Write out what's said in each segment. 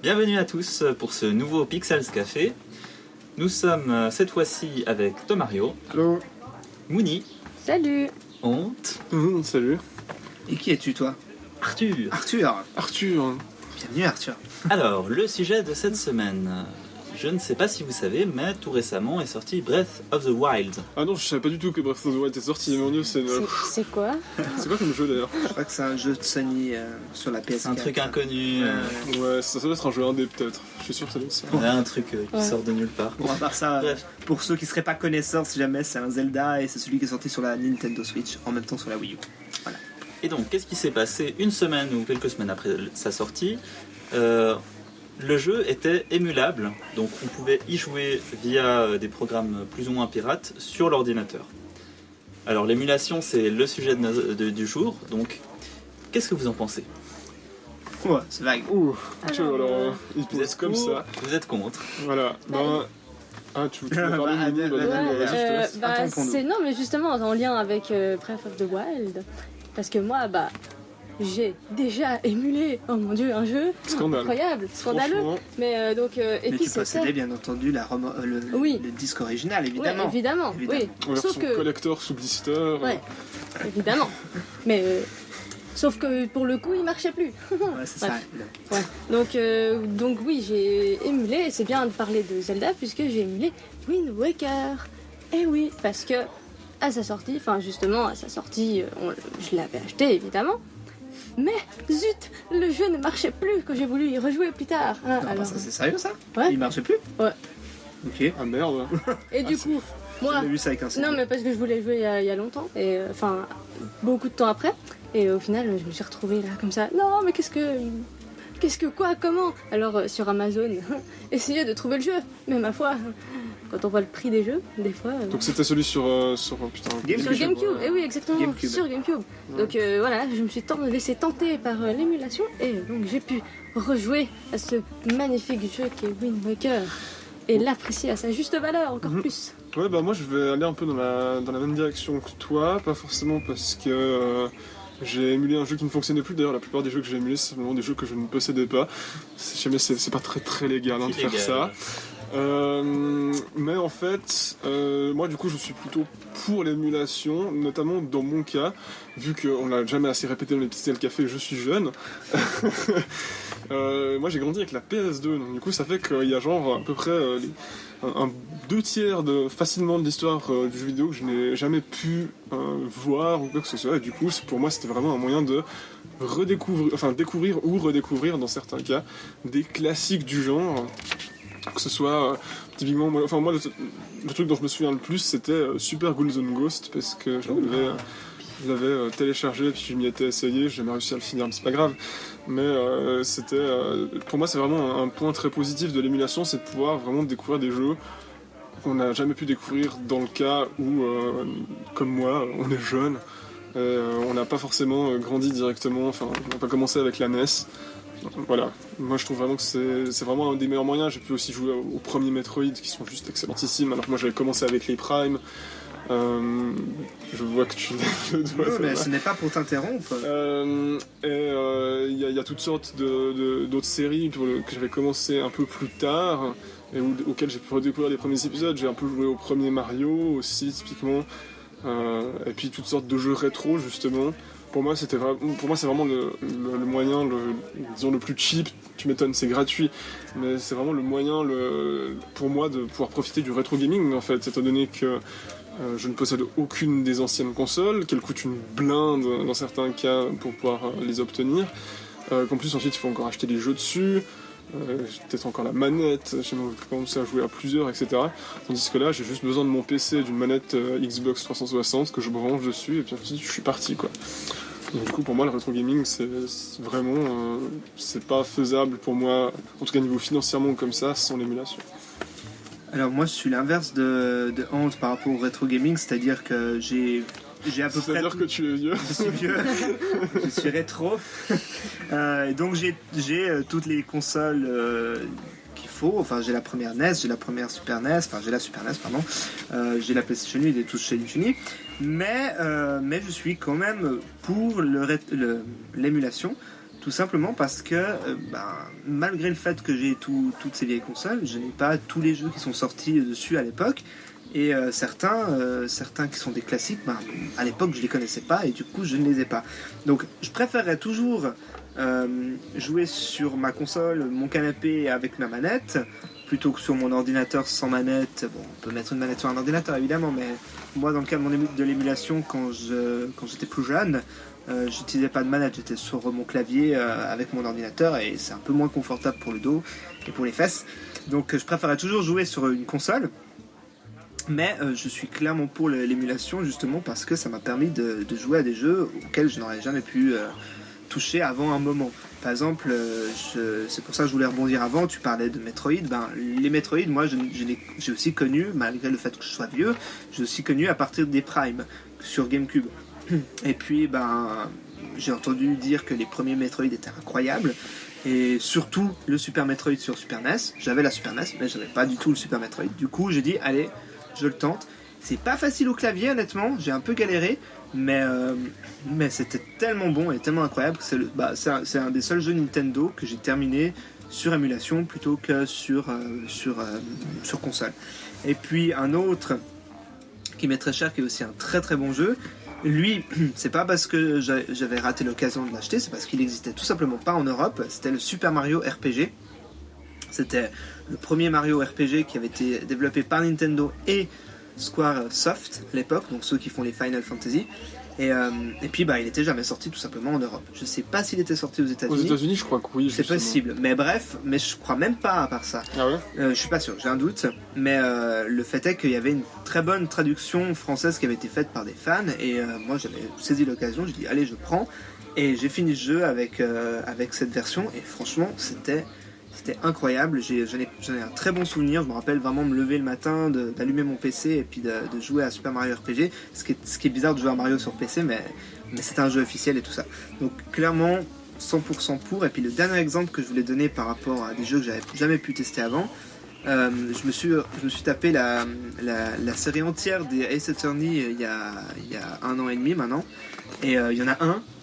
Bienvenue à tous pour ce nouveau Pixels Café. Nous sommes cette fois-ci avec Tomario, Hello. Mouni, Salut. Honte, Salut. Et qui es-tu, toi? Arthur. Arthur. Bienvenue, Arthur. Alors, le sujet de cette semaine. Je ne sais pas si vous savez, mais tout récemment est sorti Breath of the Wild. Ah non, je savais pas du tout que Breath of the Wild était sorti, mon dieu, c'est C'est quoi? quoi comme jeu d'ailleurs? Je crois que c'est un jeu de Sony sur la PS4. C'est un truc inconnu. Ouais, ça doit être un jeu indé peut-être. Je suis sûr que ça doit être ça. On a un truc qui sort de nulle part. Bon, à part ça, Bref. pour ceux qui seraient pas connaisseurs, si jamais, c'est un Zelda et c'est celui qui est sorti sur la Nintendo Switch en même temps sur la Wii U. Voilà. Et donc, qu'est-ce qui s'est passé une semaine ou quelques semaines après sa sortie? Le jeu était émulable, donc on pouvait y jouer via des programmes plus ou moins pirates sur l'ordinateur. Alors l'émulation, c'est le sujet du jour, donc qu'est-ce que vous en pensez? Ouais, c'est vague. Ouh, tu Alors, vois, alors, il Vous pose êtes comme pour, ça. vous êtes contre? Voilà, tu veux parler Bah, de vas-y, vas-y, je te laisse. Attends pour nous. non, mais justement en lien avec Breath of the Wild, parce que moi, j'ai déjà émulé, oh mon dieu, un jeu Scandale. incroyable, scandaleux. Franchement, Mais donc, et Mais puis tu possédais c'était. bien entendu Oui. le disque original, Ouais, évidemment. évidemment, Évidemment. oui. en Sauf version que. collector sous blister. Ouais, évidemment. Mais. Sauf que pour le coup, il marchait plus. Ouais, c'est ça. Ouais. Donc oui, j'ai émulé, et c'est bien de parler de Zelda puisque j'ai émulé Wind Waker. Et oui, parce que à sa sortie, je l'avais acheté évidemment. Mais zut, le jeu ne marchait plus quand j'ai voulu y rejouer plus tard. Hein, Alors, alors, ça, c'est sérieux, ça? Ouais. Il marchait plus? Ouais. Ok. Ah merde. et du coup, moi, J'ai vu ça avec un CD. non mais parce que je voulais jouer il y a longtemps, et enfin beaucoup de temps après, et au final je me suis retrouvée là comme ça. Non mais qu'est-ce que quoi, comment? Alors sur Amazon, essayez de trouver le jeu. Mais ma foi, quand on voit le prix des jeux, des fois. Donc c'était celui sur putain. Sur GameCube, ouais. et oui exactement, GameCube. sur GameCube. Donc voilà, je me suis laissé tenter par l'émulation, et donc j'ai pu rejouer à ce magnifique jeu qui est Wind Waker et l'apprécier à sa juste valeur encore plus. Ouais, bah moi je vais aller un peu dans la même direction que toi, pas forcément parce que j'ai émulé un jeu qui ne fonctionnait plus. D'ailleurs, la plupart des jeux que j'ai émulés, c'est vraiment des jeux que je ne possédais pas. Jamais c'est pas très légal de faire ça. Mais en fait, moi du coup je suis plutôt pour l'émulation, notamment dans mon cas, vu qu'on l'a jamais assez répété dans les Pixels Café, je suis jeune. Moi j'ai grandi avec la PS2, donc du coup ça fait qu'il y a genre à peu près deux tiers facilement de l'histoire du jeu vidéo que je n'ai jamais pu voir ou quoi que ce soit, et du coup pour moi c'était vraiment un moyen de découvrir ou redécouvrir dans certains cas des classiques du genre. Que ce soit typiquement, moi le truc dont je me souviens le plus c'était Super Ghouls and Ghosts, parce que je l'avais téléchargé puis je m'y étais essayé, j'ai jamais réussi à le finir mais c'est pas grave, mais pour moi c'est vraiment un point très positif de l'émulation, c'est de pouvoir vraiment découvrir des jeux qu'on n'a jamais pu découvrir dans le cas où comme moi on est jeune, on n'a pas forcément grandi directement, enfin on n'a pas commencé avec la NES. Voilà, moi je trouve vraiment que c'est vraiment un des meilleurs moyens. J'ai pu aussi jouer aux premiers Metroid qui sont juste excellentissimes, alors que moi j'avais commencé avec les Prime. Je vois que tu le dois. Non, mais ce n'est pas pour t'interrompre. Il y a toutes sortes d'autres séries que j'avais commencé un peu plus tard et auxquelles j'ai pu redécouvrir les premiers épisodes. J'ai un peu joué au premier Mario aussi, typiquement. Et puis toutes sortes de jeux rétro, justement. Pour moi, c'est vraiment le moyen, disons, le plus cheap. Tu m'étonnes, c'est gratuit, mais c'est vraiment le moyen, pour moi, de pouvoir profiter du rétro gaming, en fait, étant donné que je ne possède aucune des anciennes consoles, qu'elles coûtent une blinde dans certains cas pour pouvoir les obtenir. Qu'en plus, ensuite, il faut encore acheter des jeux dessus. Peut-être encore la manette, j'ai commencé à jouer à plusieurs, etc. Tandis que là, j'ai juste besoin de mon PC, d'une manette Xbox 360 que je branche dessus, et puis ensuite, je suis parti, quoi. Donc, du coup, pour moi, le rétro gaming, c'est vraiment, c'est pas faisable pour moi, en tout cas niveau financièrement comme ça, sans l'émulation. Alors moi je suis l'inverse de Honte par rapport au rétro gaming, c'est-à-dire que j'ai à peu près... C'est-à-dire que tu es vieux. Je suis vieux, je suis rétro. Et donc j'ai toutes les consoles qu'il faut. Enfin j'ai la première NES, j'ai la première Super NES, enfin j'ai la Super NES pardon. J'ai la PlayStation 1 et tout chez Infinity. Mais je suis quand même pour l'émulation. Tout simplement parce que malgré le fait que j'ai toutes ces vieilles consoles, je n'ai pas tous les jeux qui sont sortis dessus à l'époque. Et certains qui sont des classiques, à l'époque je les connaissais pas et du coup je ne les ai pas. Donc je préférerais toujours jouer sur ma console, mon canapé avec ma manette, plutôt que sur mon ordinateur sans manette. Bon, on peut mettre une manette sur un ordinateur évidemment, mais moi dans le cas de l'émulation quand j'étais plus jeune, j'utilisais pas de manette, j'étais sur mon clavier avec mon ordinateur et c'est un peu moins confortable pour le dos et pour les fesses. Donc je préférerais toujours jouer sur une console. Mais je suis clairement pour l'émulation justement parce que ça m'a permis de jouer à des jeux auxquels je n'aurais jamais pu toucher avant un moment. Par exemple, c'est pour ça que je voulais rebondir avant, tu parlais de Metroid. Les Metroid, moi j'ai aussi connu, malgré le fait que je sois vieux, j'ai aussi connu à partir des Prime sur GameCube. Et puis j'ai entendu dire que les premiers Metroid étaient incroyables. Et surtout le Super Metroid sur Super NES. J'avais la Super NES, mais j'avais pas du tout le Super Metroid. Du coup, j'ai dit, allez, je le tente. C'est pas facile au clavier, honnêtement. J'ai un peu galéré, mais c'était tellement bon et tellement incroyable que c'est un des seuls jeux Nintendo que j'ai terminé sur émulation plutôt que sur console. Et puis un autre qui m'est très cher, qui est aussi un très très bon jeu. Lui, c'est pas parce que j'avais raté l'occasion de l'acheter, c'est parce qu'il existait tout simplement pas en Europe. C'était le Super Mario RPG. C'était le premier Mario RPG qui avait été développé par Nintendo et Squaresoft à l'époque, donc ceux qui font les Final Fantasy. Et puis il était jamais sorti tout simplement en Europe. Je sais pas s'il était sorti aux États-Unis. Aux États-Unis, je crois que oui. C'est possible. Mais bref, je crois même pas à part ça. Ah ouais. Je suis pas sûr, j'ai un doute. Mais le fait est qu'il y avait une très bonne traduction française qui avait été faite par des fans. Et moi, j'avais saisi l'occasion. J'ai dit allez, je prends. Et j'ai fini ce jeu avec cette version. Et franchement, c'était incroyable. J'en ai un très bon souvenir. Je me rappelle vraiment me lever le matin, d'allumer mon PC et puis de jouer à Super Mario RPG. Ce qui est bizarre de jouer à Mario sur PC, mais c'est un jeu officiel et tout ça. Donc clairement 100% pour. Et puis le dernier exemple que je voulais donner par rapport à des jeux que j'avais jamais pu tester avant, je me suis tapé la série entière des Ace Attorney il y a 1 an et demi maintenant. Et il y en a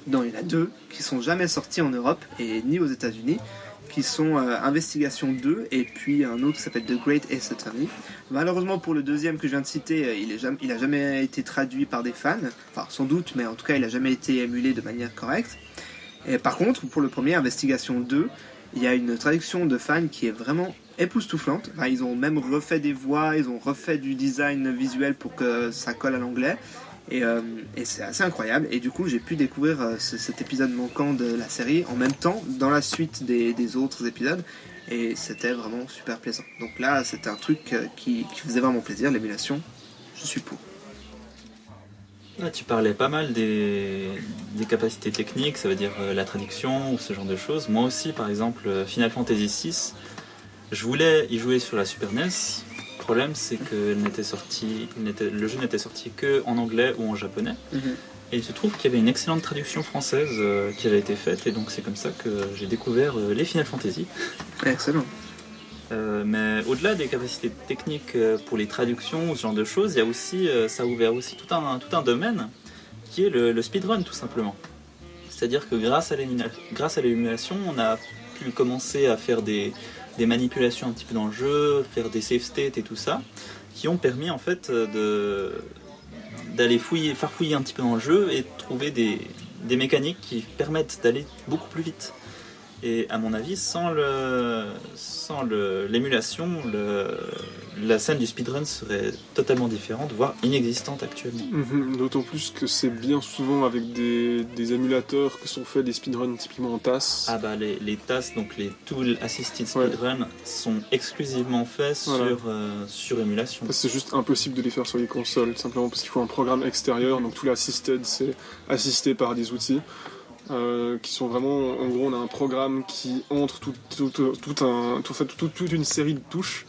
il y en a 2 qui sont jamais sortis en Europe et ni aux États-Unis, qui sont Investigation 2 et puis un autre qui s'appelle The Great Ace Attorney. Malheureusement pour le deuxième que je viens de citer, il a jamais été traduit par des fans, enfin sans doute, mais en tout cas il a jamais été émulé de manière correcte. Et par contre pour le premier, Investigation 2, il y a une traduction de fans qui est vraiment époustouflante. Enfin, ils ont même refait des voix, ils ont refait du design visuel pour que ça colle à l'anglais. Et c'est assez incroyable. Et du coup, j'ai pu découvrir cet épisode manquant de la série en même temps dans la suite des autres épisodes. Et c'était vraiment super plaisant. Donc là, c'était un truc qui faisait vraiment plaisir, l'émulation. Je suis pour. Là, tu parlais pas mal des capacités techniques, ça veut dire la traduction ou ce genre de choses. Moi aussi, par exemple, Final Fantasy VI, je voulais y jouer sur la Super NES. Le problème, c'est que le jeu n'était sorti que en anglais ou en japonais. Et il se trouve qu'il y avait une excellente traduction française qui avait été faite, et donc c'est comme ça que j'ai découvert les Final Fantasy. Excellent. Mais au-delà des capacités techniques pour les traductions ou ce genre de choses, il y a aussi, ça a ouvert aussi tout un domaine qui est le speedrun tout simplement. C'est-à-dire que grâce à l'émulation, on a pu commencer à faire des manipulations un petit peu dans le jeu, faire des save states et tout ça, qui ont permis en fait d'aller farfouiller un petit peu dans le jeu et de trouver des mécaniques qui permettent d'aller beaucoup plus vite. Et à mon avis, sans l'émulation, la scène du speedrun serait totalement différente, voire inexistante actuellement. D'autant plus que c'est bien souvent avec des émulateurs que sont faits des speedruns typiquement en TAS. Ah bah les TAS, donc les Tool Assisted Speedrun, sont exclusivement faits sur émulation. C'est juste impossible de les faire sur les consoles, simplement parce qu'il faut un programme extérieur, donc Tool Assisted c'est assisté par des outils. Qui sont vraiment, en gros, on a un programme qui entre toute une série de touches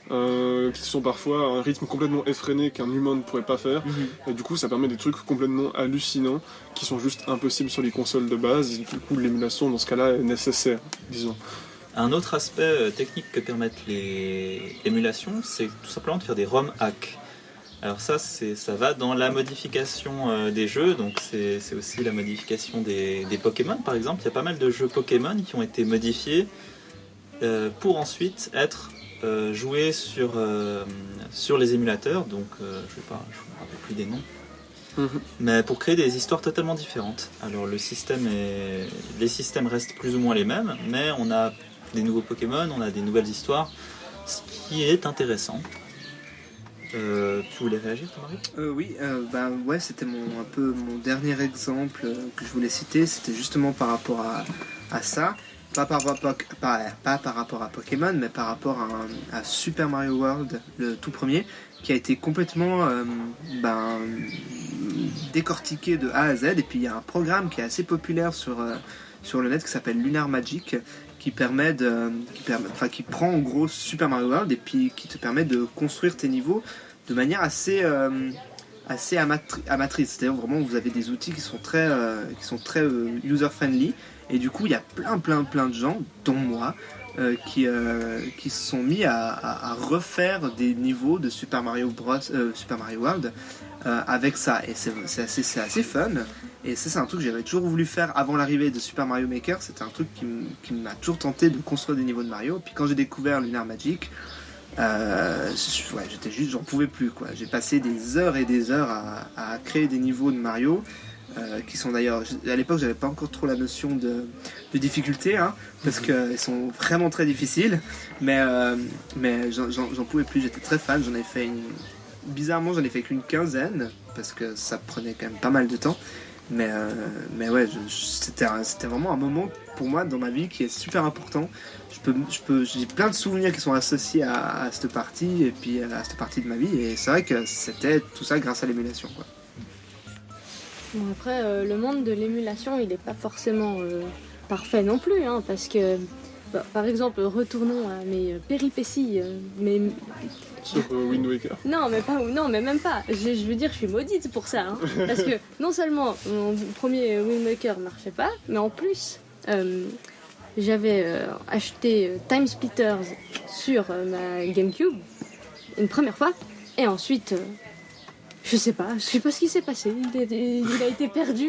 qui sont parfois à un rythme complètement effréné qu'un humain ne pourrait pas faire. Et du coup, ça permet des trucs complètement hallucinants qui sont juste impossibles sur les consoles de base. Et du coup, l'émulation dans ce cas-là est nécessaire, disons. Un autre aspect technique que permettent les émulations, c'est tout simplement de faire des ROM hacks. Alors ça va dans la modification des jeux, donc c'est aussi la modification des Pokémon par exemple. Il y a pas mal de jeux Pokémon qui ont été modifiés pour ensuite être joués sur les émulateurs, donc je me rappelle plus des noms. Mais pour créer des histoires totalement différentes. Alors les systèmes restent plus ou moins les mêmes, mais on a des nouveaux Pokémon, on a des nouvelles histoires, ce qui est intéressant. Tu voulais réagir, Marie ? Oui, ouais, c'était un peu mon dernier exemple que je voulais citer, c'était justement par rapport à ça. Pas par rapport à Pokémon, mais par rapport à Super Mario World, le tout premier, qui a été complètement décortiqué de A à Z. Et puis il y a un programme qui est assez populaire sur le net qui s'appelle Lunar Magic, qui prend en gros Super Mario World et puis qui te permet de construire tes niveaux de manière assez amatrice. C'est-à-dire vraiment vous avez des outils qui sont très user-friendly. Et du coup, il y a plein de gens, dont moi, qui se sont mis à refaire des niveaux de Super Mario World avec ça. Et c'est assez fun. Et ça, c'est un truc que j'avais toujours voulu faire avant l'arrivée de Super Mario Maker. C'était un truc qui m'a toujours tenté de construire des niveaux de Mario. Puis quand j'ai découvert Lunar Magic, j'en pouvais plus, quoi. J'ai passé des heures et des heures à créer des niveaux de Mario. Qui sont d'ailleurs, à l'époque j'avais pas encore trop la notion de difficulté, hein, parce qu'ils sont vraiment très difficiles, mais j'en pouvais plus, j'étais très fan, bizarrement j'en ai fait qu'une quinzaine, parce que ça prenait quand même pas mal de temps, mais ouais, c'était vraiment un moment pour moi dans ma vie qui est super important. J'ai plein de souvenirs qui sont associés à cette partie, et puis à cette partie de ma vie, et c'est vrai que c'était tout ça grâce à l'émulation, quoi. Bon, après, le monde de l'émulation, il n'est pas forcément parfait non plus, hein, parce que, par exemple, retournons à mes péripéties, Sur Wind Waker. Non, mais même pas. Je veux dire, je suis maudite pour ça, hein, parce que non seulement mon premier Wind Waker marchait pas, mais en plus, j'avais acheté Time Splitters sur ma GameCube une première fois, et ensuite. Je sais pas ce qui s'est passé. Il a été perdu,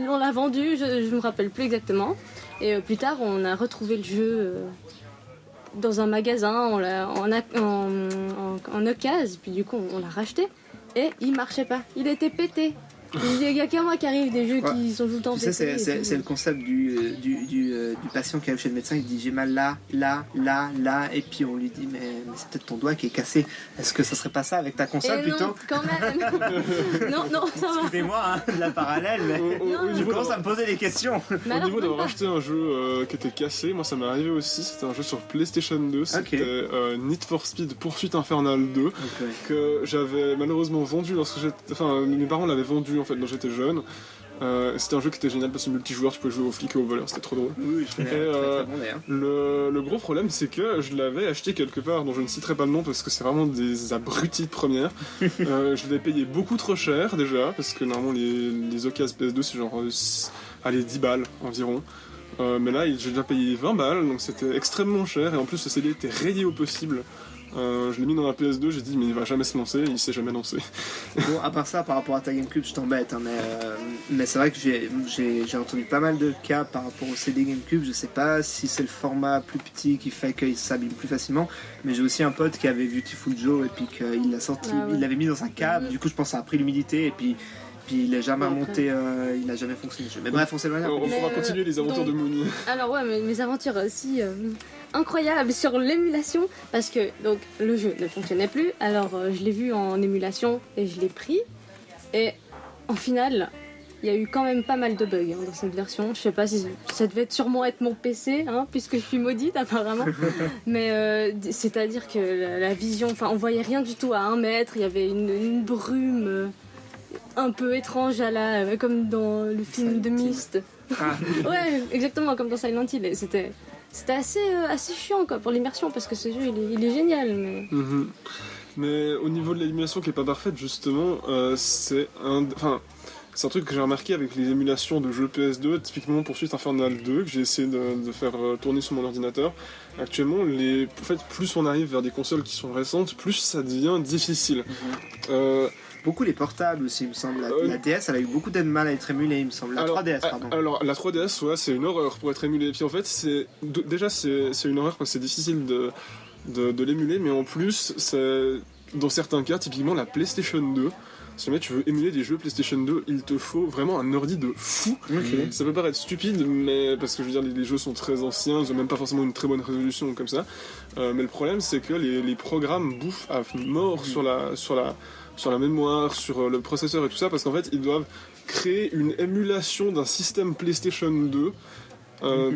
on l'a vendu, je me rappelle plus exactement. Et plus tard, on a retrouvé le jeu dans un magasin, en occasion, puis du coup, on l'a racheté. Et il marchait pas, il était pété. Il y a qu'à moi qui arrive des jeux qui sont tout le temps pétés. C'est le concept du patient qui arrive chez le médecin, il dit j'ai mal là, et puis on lui dit mais c'est peut-être ton doigt qui est cassé. Est-ce que ça serait pas ça avec ta console plutôt? Non, quand même. non, ça va. Excusez-moi, hein, la parallèle, mais je commence à me poser des questions. Au niveau d'avoir acheté un jeu qui était cassé, moi ça m'est arrivé aussi. C'était un jeu sur PlayStation 2, c'était Need for Speed Poursuite Infernale 2, que j'avais malheureusement vendu mes parents l'avaient vendu en fait quand j'étais jeune. C'était un jeu qui était génial parce que multijoueur, tu pouvais jouer aux flics et aux voleurs, c'était trop drôle. Oui, je très bon d'ailleurs. Le gros problème, c'est que je l'avais acheté quelque part dont je ne citerai pas le nom parce que c'est vraiment des abrutis de première. Je l'avais payé beaucoup trop cher déjà, parce que normalement les occasions PS2 c'est genre 10 balles environ. Mais là j'ai déjà payé 20 balles, donc c'était extrêmement cher, et en plus le CD était rayé au possible. Je l'ai mis dans la PS2, j'ai dit mais il va jamais se lancer, il s'est jamais lancé. Bon, à part ça, par rapport à ta GameCube, je t'embête, hein, mais c'est vrai que j'ai entendu pas mal de cas par rapport au CD GameCube. Je sais pas si c'est le format plus petit qui fait qu'il s'abîme plus facilement, mais j'ai aussi un pote qui avait Beautiful Joe et puis qu'il l'a sorti, il l'avait mis dans un câble, du coup je pense que ça a pris l'humidité et puis il n'a jamais remonté, il n'a jamais fonctionné. Mais bref, on s'éloigne. On va continuer les aventures de Mooney. Alors ouais, mes aventures aussi incroyables sur l'émulation, parce que donc le jeu ne fonctionnait plus. Alors je l'ai vu en émulation et je l'ai pris. Et en finale, il y a eu quand même pas mal de bugs dans cette version. Je sais pas si ça devait sûrement être mon PC, hein, puisque je suis maudite apparemment. Mais c'est-à-dire que la vision, enfin on voyait rien du tout à 1 mètre. Il y avait une brume. Un peu étrange comme dans le film de Myst. Ouais, exactement comme dans Silent Hill. C'était assez chiant quoi, pour l'immersion, parce que ce jeu il est génial. Mais... Mais au niveau de l'animation qui est pas parfaite justement, c'est un truc que j'ai remarqué avec les émulations de jeux PS2, typiquement Poursuite Infernale 2, que j'ai essayé de faire tourner sur mon ordinateur. Actuellement, en fait, plus on arrive vers des consoles qui sont récentes, plus ça devient difficile. Beaucoup les portables aussi, il me semble. La DS, elle a eu beaucoup de mal à être émulée, il me semble. La 3DS, pardon. Alors, la 3DS, ouais, c'est une horreur pour être émulée. Et puis en fait, c'est une horreur parce que c'est difficile de l'émuler, mais en plus, dans certains cas, typiquement la PlayStation 2, si jamais tu veux émuler des jeux PlayStation 2, il te faut vraiment un ordi de fou. Okay. Ça peut paraître stupide, mais parce que je veux dire, les jeux sont très anciens, ils ont même pas forcément une très bonne résolution comme ça. Mais le problème, c'est que les programmes bouffent à mort sur la mémoire, sur le processeur et tout ça, parce qu'en fait, ils doivent créer une émulation d'un système PlayStation 2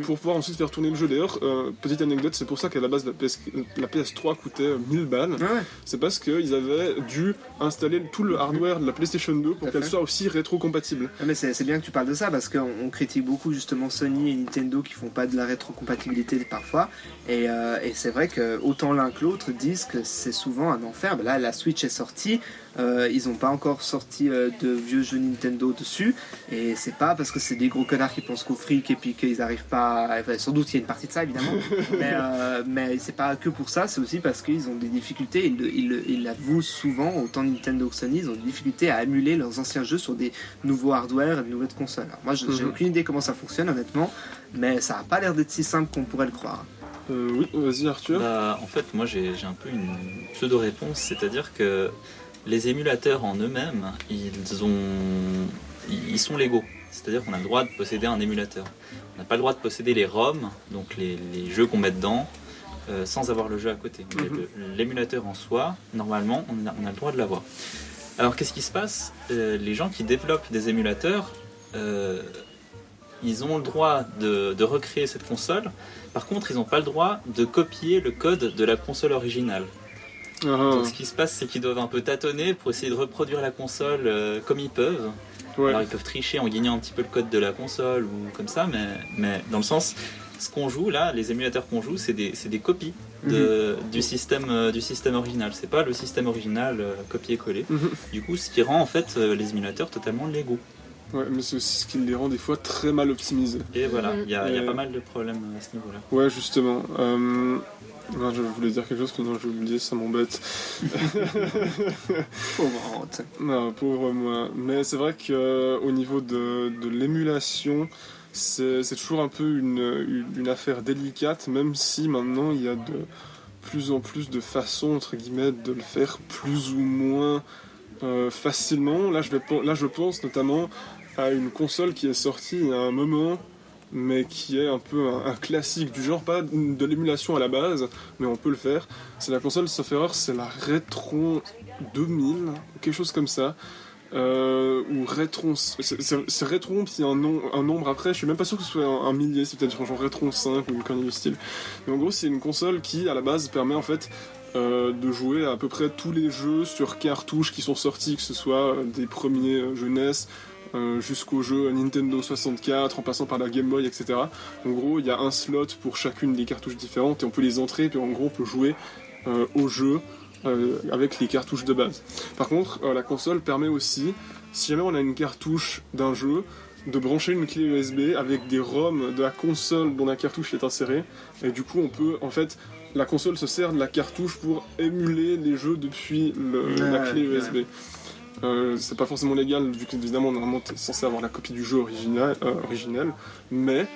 pour pouvoir ensuite faire tourner le jeu. D'ailleurs, petite anecdote, c'est pour ça qu'à la base la PS3 coûtait 1000 balles. Ah ouais. C'est parce qu'ils avaient dû installer tout le hardware de la PlayStation 2 pour qu'elle soit aussi rétro-compatible. Mais c'est bien que tu parles de ça parce qu'on critique beaucoup justement Sony et Nintendo qui font pas de la rétrocompatibilité parfois. Et c'est vrai que autant l'un que l'autre disent que c'est souvent un enfer. Ben là, la Switch est sortie. Ils n'ont pas encore sorti de vieux jeux Nintendo dessus, et c'est pas parce que c'est des gros connards qui pensent qu'au fric et puis qu'ils arrivent pas enfin, sans doute il y a une partie de ça évidemment, mais c'est pas que pour ça, c'est aussi parce qu'ils ont des difficultés, ils l'avouent souvent, autant Nintendo que Sony, ils ont des difficultés à émuler leurs anciens jeux sur des nouveaux hardware et de nouvelles consoles. Alors moi j'ai aucune idée comment ça fonctionne honnêtement, mais ça a pas l'air d'être si simple qu'on pourrait le croire. Oui, vas-y Arthur. En fait, moi j'ai un peu une pseudo-réponse, c'est-à-dire que les émulateurs en eux-mêmes, ils sont légaux. C'est-à-dire qu'on a le droit de posséder un émulateur. On n'a pas le droit de posséder les ROM, donc les jeux qu'on met dedans, sans avoir le jeu à côté. Mais l'émulateur en soi, normalement, on a le droit de l'avoir. Alors qu'est-ce qui se passe ? Les gens qui développent des émulateurs, ils ont le droit de recréer cette console. Par contre, ils n'ont pas le droit de copier le code de la console originale. Donc ce qui se passe, c'est qu'ils doivent un peu tâtonner pour essayer de reproduire la console comme ils peuvent. Ouais. Alors ils peuvent tricher en guignant un petit peu le code de la console ou comme ça, mais dans le sens, ce qu'on joue là, les émulateurs qu'on joue, c'est des copies du système original. C'est pas le système original copié-collé. Du coup, ce qui rend en fait les émulateurs totalement légaux. Ouais, mais c'est aussi ce qui les rend des fois très mal optimisés. Et voilà, il y a pas mal de problèmes à ce niveau-là. Ouais, justement. Non, je voulais dire quelque chose, mais non, j'ai oublié, ça m'embête. Pauvre honte. Non, pauvre moi. Mais c'est vrai qu'au niveau de l'émulation, c'est toujours un peu une affaire délicate, même si maintenant il y a de plus en plus de façons, entre guillemets, de le faire plus ou moins facilement. Là, je pense notamment à une console qui est sortie il y a un moment, mais qui est un peu un classique du genre, pas de l'émulation à la base, mais on peut le faire. C'est la console, sauf erreur, c'est la Retron 2000, quelque chose comme ça. Ou Retron, c'est Retron puis un nombre après, je suis même pas sûr que ce soit un millier, c'est peut-être genre Retron 5 ou une connerie du style. Mais en gros, c'est une console qui, à la base, permet en fait de jouer à peu près tous les jeux sur cartouches qui sont sortis, que ce soit des premiers jeunesse, jusqu'au jeu Nintendo 64, en passant par la Game Boy, etc. En gros, il y a un slot pour chacune des cartouches différentes et on peut les entrer, puis en gros, on peut jouer au jeu avec les cartouches de base. Par contre, la console permet aussi, si jamais on a une cartouche d'un jeu, de brancher une clé USB avec des ROM de la console dont la cartouche est insérée, et du coup, on peut, en fait, la console se sert de la cartouche pour émuler les jeux depuis la clé USB. C'est pas forcément légal, vu qu'évidemment normalement t'es censé avoir la copie du jeu original, mais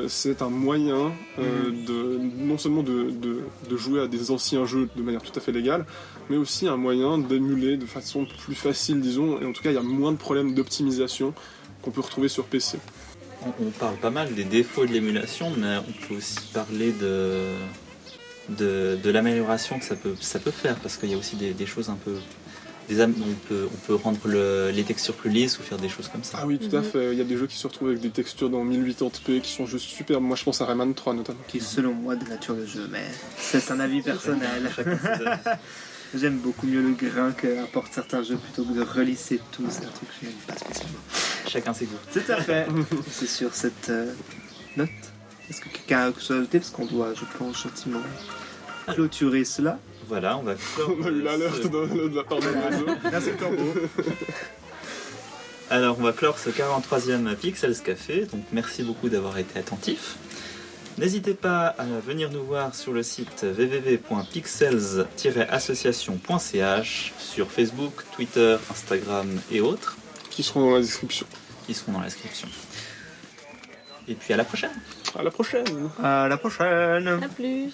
c'est un moyen non seulement de jouer à des anciens jeux de manière tout à fait légale, mais aussi un moyen d'émuler de façon plus facile, disons, et en tout cas il y a moins de problèmes d'optimisation qu'on peut retrouver sur PC. On parle pas mal des défauts de l'émulation, mais on peut aussi parler de l'amélioration que ça peut faire, parce qu'il y a aussi des choses un peu... On peut rendre les textures plus lisses ou faire des choses comme ça. Ah oui, tout à fait. Il y a des jeux qui se retrouvent avec des textures dans 1080p qui sont juste superbes. Moi, je pense à Rayman 3 notamment. Qui est selon moi de nature de jeu, mais c'est un avis personnel. J'aime beaucoup mieux le grain qu'apportent certains jeux plutôt que de relisser tout. C'est un truc que je n'aime pas spécialement. Chacun ses goûts. Tout à fait. C'est sur cette note. Est-ce que quelqu'un a quelque chose à ajouter? Parce qu'on doit, je pense, gentiment clôturer cela. Voilà, on va on a eu l'alerte de la part de l'oiseau. Merci, Corbeau. Alors on va clore ce 43e Pixels Café, donc merci beaucoup d'avoir été attentifs. N'hésitez pas à venir nous voir sur le site www.pixels-association.ch, sur Facebook, Twitter, Instagram et autres. Qui seront dans la description. Et puis à la prochaine. À la prochaine. À la prochaine. À plus.